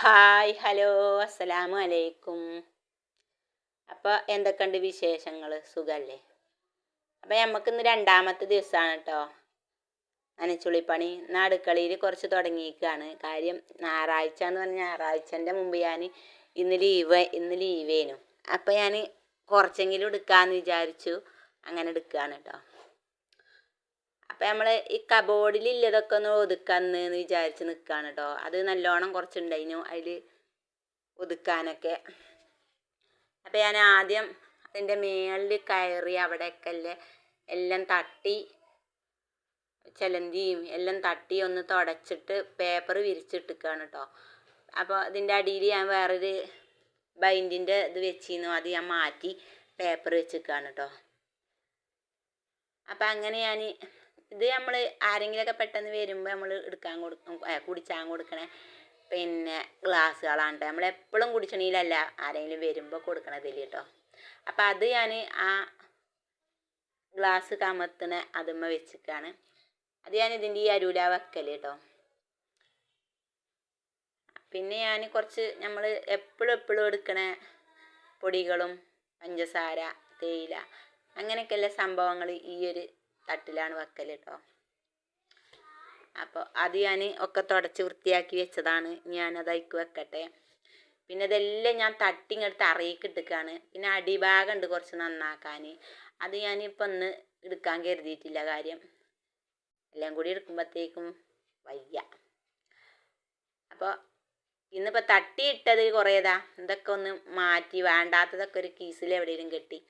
Hi hello അസ്സലാമു അലൈക്കും. അപ്പോൾ എന്തൊക്കെയുണ്ട് വിശേഷങ്ങൾ? സുഖല്ലേ? അപ്പോൾ നമുക്കിന്ന് രണ്ടാമത്തെ ദിവസമാണ് കേട്ടോ നനച്ചുള്ളിപ്പണി. ഇന്ന് അടുക്കളയിൽ കുറച്ച് തുടങ്ങിയിരിക്കുകയാണ്. കാര്യം ഞായറാഴ്ച എന്ന് പറഞ്ഞാൽ ഞായറാഴ്ചൻ്റെ മുമ്പ് ഞാൻ ഇന്ന് ലീവേനു. അപ്പോൾ ഞാൻ കുറച്ചെങ്കിലും എടുക്കാമെന്ന് വിചാരിച്ചു. അങ്ങനെ എടുക്കുകയാണ് കേട്ടോ. അപ്പം നമ്മൾ ഈ കബോർഡിലില്ലതൊക്കെ ഒന്ന് ഒതുക്കാന്ന് വിചാരിച്ച് നിൽക്കുകയാണ് കേട്ടോ. അത് നല്ലോണം കുറച്ചുണ്ടായിരുന്നു അതിൽ ഒതുക്കാനൊക്കെ. അപ്പം ഞാൻ ആദ്യം അതിൻ്റെ മേളിൽ കയറി അവിടെയൊക്കെ എല്ലാം തട്ടി ചിലന്തിയും എല്ലാം തട്ടി ഒന്ന് തുടച്ചിട്ട് പേപ്പർ വിരിച്ചിട്ടിക്കുകയാണ് കേട്ടോ. അപ്പോൾ ഇതിൻ്റെ അടിയിൽ ഞാൻ വേറൊരു ബൈൻഡിൻ്റെ ഇത് വെച്ചിരുന്നു, അത് ഞാൻ മാറ്റി പേപ്പർ വെച്ചിരിക്കുകയാണ് കേട്ടോ. അപ്പം അങ്ങനെ ഞാൻ ഇത് നമ്മൾ ആരെങ്കിലുമൊക്കെ പെട്ടെന്ന് വരുമ്പോൾ നമ്മൾ കുടിച്ചാൻ കൊടുക്കണേ പിന്നെ ഗ്ലാസ്സുകളാണ് കേട്ടോ. നമ്മളെപ്പോഴും കുടിച്ചണീലല്ല, ആരെങ്കിലും വരുമ്പോൾ കൊടുക്കണതില്ല കേട്ടോ. അപ്പം അത് ഞാൻ ആ ഗ്ലാസ് കമത്തണ അതുമ്മ വെച്ചിട്ടാണ്. അത് ഞാൻ ഇതിൻ്റെ ഈ അരൂല വെക്കൽ കേട്ടോ. പിന്നെ ഞാൻ കുറച്ച് നമ്മൾ എപ്പോഴും എടുക്കണ പൊടികളും പഞ്ചസാര, തേയില അങ്ങനെയൊക്കെയുള്ള സംഭവങ്ങൾ ഈ ഒരു തട്ടിലാണ് വെക്കൽ കേട്ടോ. അപ്പോൾ അത് ഞാൻ ഒക്കെ തുടച്ച് വൃത്തിയാക്കി വെച്ചതാണ്. ഞാനത് അതിലേക്ക് വെക്കട്ടെ. പിന്നെ ഇതെല്ലാം ഞാൻ തട്ടിങ്ങെടുത്ത് അറിയിക്കിട്ടിക്കാണ്. പിന്നെ അടിഭാഗം ഉണ്ട് കുറച്ച് നന്നാക്കാൻ. അത് ഞാനിപ്പോൾ ഒന്ന് എടുക്കാൻ കരുതിയിട്ടില്ല. കാര്യം എല്ലാം കൂടി എടുക്കുമ്പോഴത്തേക്കും വയ്യ. അപ്പോൾ ഇന്നിപ്പോൾ തട്ടിയിട്ടത് കുറേതാ ഇതൊക്കെ ഒന്ന് മാറ്റി വേണ്ടാത്തതൊക്കെ ഒരു കീസിൽ എവിടെയെങ്കിലും കെട്ടി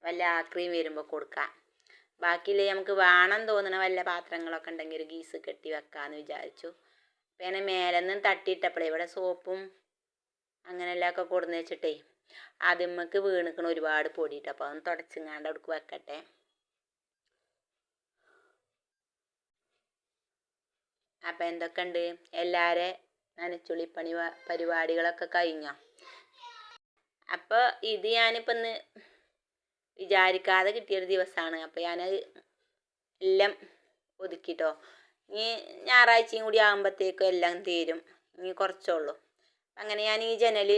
വല്ല ആക്രിയും വരുമ്പോൾ കൊടുക്കാം. ബാക്കിയില്ലേ നമുക്ക് വേണം തോന്നണ വല്ല പാത്രങ്ങളൊക്കെ ഉണ്ടെങ്കിൽ ഒരു ഗീസ് കെട്ടി വെക്കാമെന്ന് വിചാരിച്ചു. പിന്നെ മേലെ നിന്ന് തട്ടിയിട്ടപ്പോഴേ ഇവിടെ സോപ്പും അങ്ങനെയെല്ലാമൊക്കെ കൊടുന്ന് വെച്ചിട്ടേ ആദ്യമ്മക്ക് വീണിക്കണ ഒരുപാട് പൊടിയിട്ട്. അപ്പോൾ അതൊന്ന് തുടച്ചിങ്ങാണ്ട് അവിടേക്ക് വെക്കട്ടെ. അപ്പം എന്തൊക്കെയുണ്ട് എല്ലാവരെ നനച്ചുള്ളിപ്പണി പരിപാടികളൊക്കെ കഴിഞ്ഞോ? അപ്പോൾ ഇത് ഞാനിപ്പോൾ ഇന്ന് വിചാരിക്കാതെ കിട്ടിയൊരു ദിവസമാണ്. അപ്പോൾ ഞാനത് എല്ലാം ഒതുക്കിട്ടോ. ഇനി ഞായറാഴ്ചയും കൂടി ആകുമ്പോഴത്തേക്കും എല്ലാം തീരും. ഇനി കുറച്ചുള്ളൂ. അങ്ങനെ ഞാൻ ഈ ജനൽ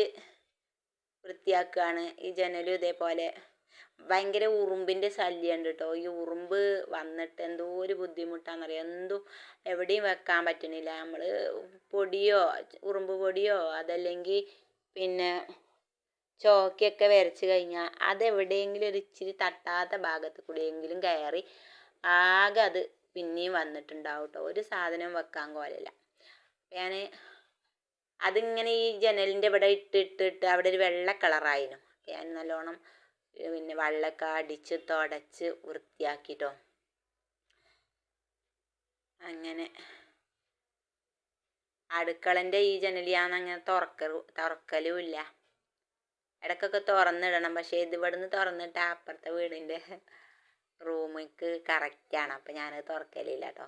വൃത്തിയാക്കുകയാണ്. ഈ ജനലും ഇതേപോലെ ഭയങ്കര ഉറുമ്പിൻ്റെ ശല്യമുണ്ട് കേട്ടോ. ഈ ഉറുമ്പ് വന്നിട്ട് എന്തോ ഒരു ബുദ്ധിമുട്ടാണെന്നറിയാം. എവിടെയും വെക്കാൻ പറ്റണില്ല. നമ്മൾ പൊടിയോ ഉറുമ്പ് പൊടിയോ അതല്ലെങ്കിൽ പിന്നെ ചോക്കയൊക്കെ വരച്ച് കഴിഞ്ഞാൽ അതെവിടെയെങ്കിലും ഒരു ഇച്ചിരി തട്ടാത്ത ഭാഗത്ത് കൂടിയെങ്കിലും കയറി ആകെ അത് പിന്നെയും വന്നിട്ടുണ്ടാവും കേട്ടോ. ഒരു സാധനം വെക്കാൻ കോലല്ല. ഞാൻ അതിങ്ങനെ ഈ ജനലിൻ്റെ ഇവിടെ ഇട്ടിട്ട് അവിടെ ഒരു വെള്ള കളറായിരുന്നു. ഞാൻ നല്ലോണം പിന്നെ വെള്ളമൊക്കെ അടിച്ച് തുടച്ച് വൃത്തിയാക്കിട്ടോ. അങ്ങനെ അടുക്കളൻ്റെ ഈ ജനൽ ഞാൻ അങ്ങനെ തുറക്കലും ഇല്ല. ഇടയ്ക്കൊക്കെ തുറന്നിടണം. പക്ഷേ ഇത് ഇവിടുന്ന് തുറന്നിട്ട് അപ്പുറത്തെ വീടിൻ്റെ റൂമിക്ക് കറക്റ്റാണ്. അപ്പം ഞാനത് തുറക്കലില്ല കേട്ടോ.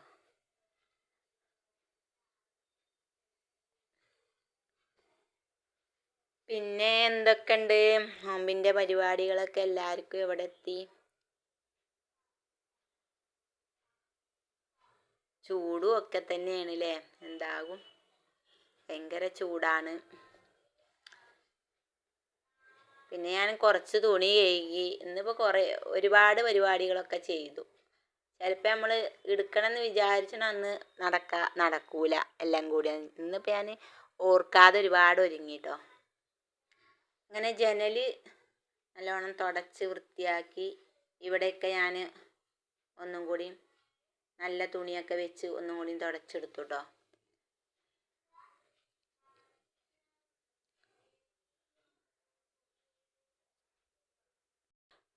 പിന്നെ എന്തൊക്കെയുണ്ട്? നോമ്പിൻ്റെ പരിപാടികളൊക്കെ എല്ലാവർക്കും എവിടെ എത്തി? ചൂടും ഒക്കെ തന്നെയാണ് അല്ലേ? എന്താകും, ഭയങ്കര ചൂടാണ്. പിന്നെ ഞാൻ കുറച്ച് തുണി കഴുകി. ഇന്നിപ്പോൾ ഒരുപാട് പരിപാടികളൊക്കെ ചെയ്തു. ചിലപ്പോൾ നമ്മൾ എടുക്കണമെന്ന് വിചാരിച്ചാൽ അന്ന് നടക്കൂല എല്ലാം കൂടി. ഇന്നിപ്പോൾ ഞാൻ ഓർക്കാതെ ഒരുപാട് ഒരുങ്ങിട്ടോ. അങ്ങനെ ജനൽ നല്ലോണം തുടച്ച് വൃത്തിയാക്കി. ഇവിടെയൊക്കെ ഞാൻ ഒന്നും കൂടി നല്ല തുണിയൊക്കെ വെച്ച് ഒന്നും കൂടി തുടച്ചെടുത്തു കേട്ടോ.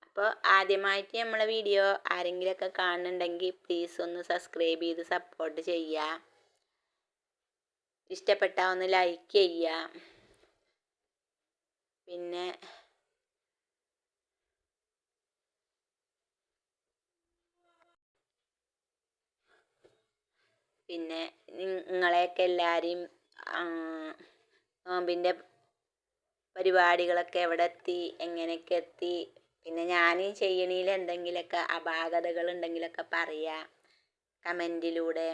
അപ്പോൾ ആദ്യമായിട്ട് നമ്മളെ വീഡിയോ ആരെങ്കിലുമൊക്കെ കാണുന്നുണ്ടെങ്കിൽ പ്ലീസ് ഒന്ന് സബ്സ്ക്രൈബ് ചെയ്ത് സപ്പോർട്ട് ചെയ്യുക. ഇഷ്ടപ്പെട്ടാൽ ഒന്ന് ലൈക്ക് ചെയ്യുക. പിന്നെ നിങ്ങളെയൊക്കെ എല്ലാവരെയും നോമ്പിൻ്റെ പരിപാടികളൊക്കെ എവിടെ എത്തി, എങ്ങനെയൊക്കെ എത്തി, പിന്നെ ഞാൻ ചെയ്യണതിൽ എന്തെങ്കിലുമൊക്കെ അപാകതകൾ ഉണ്ടെങ്കിലൊക്കെ പറയുക കമൻറ്റിലൂടെ.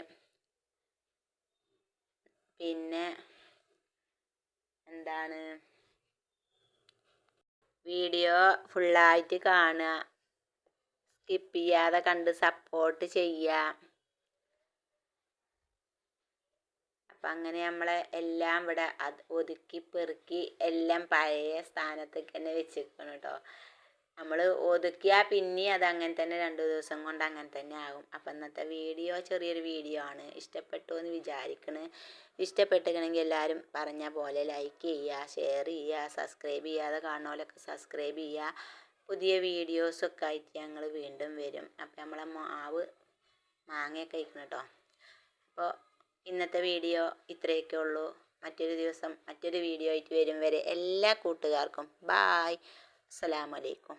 പിന്നെ എന്താണ് വീഡിയോ ഫുള്ളായിട്ട് കാണുക, സ്കിപ്പ് ചെയ്യാതെ കണ്ട് സപ്പോർട്ട് ചെയ്യുക. അപ്പം അങ്ങനെ നമ്മളെ എല്ലാം ഇവിടെ ഒതുക്കി പെറുക്കി എല്ലാം പഴയ സ്ഥാനത്തേക്ക് തന്നെ വെച്ചിരിക്കണം കേട്ടോ. നമ്മൾ ഒതുക്കിയാൽ പിന്നെ അത് അങ്ങനെ തന്നെ 2 ദിവസം കൊണ്ട് അങ്ങനെ തന്നെ ആകും. അപ്പം ഇന്നത്തെ വീഡിയോ ചെറിയൊരു വീഡിയോ ആണ്. ഇഷ്ടപ്പെട്ടു എന്ന് വിചാരിക്കണ്. ഇഷ്ടപ്പെട്ടിരിക്കണമെങ്കിൽ എല്ലാവരും പറഞ്ഞ പോലെ ലൈക്ക് ചെയ്യുക, ഷെയർ ചെയ്യുക, സബ്സ്ക്രൈബ് ചെയ്യാതെ കാണുന്നവരൊക്കെ സബ്സ്ക്രൈബ് ചെയ്യുക. പുതിയ വീഡിയോസൊക്കെ ആയിട്ട് ഞങ്ങൾ വീണ്ടും വരും. അപ്പം നമ്മളെ മാങ്ങയൊക്കെ കഴിക്കണം കേട്ടോ. അപ്പോൾ ഇന്നത്തെ വീഡിയോ ഇത്രയൊക്കെ ഉള്ളൂ. മറ്റൊരു ദിവസം മറ്റൊരു വീഡിയോ ആയിട്ട് വരും വരെ എല്ലാ കൂട്ടുകാർക്കും ബായ്. അസ്സലാമു അലൈക്കും.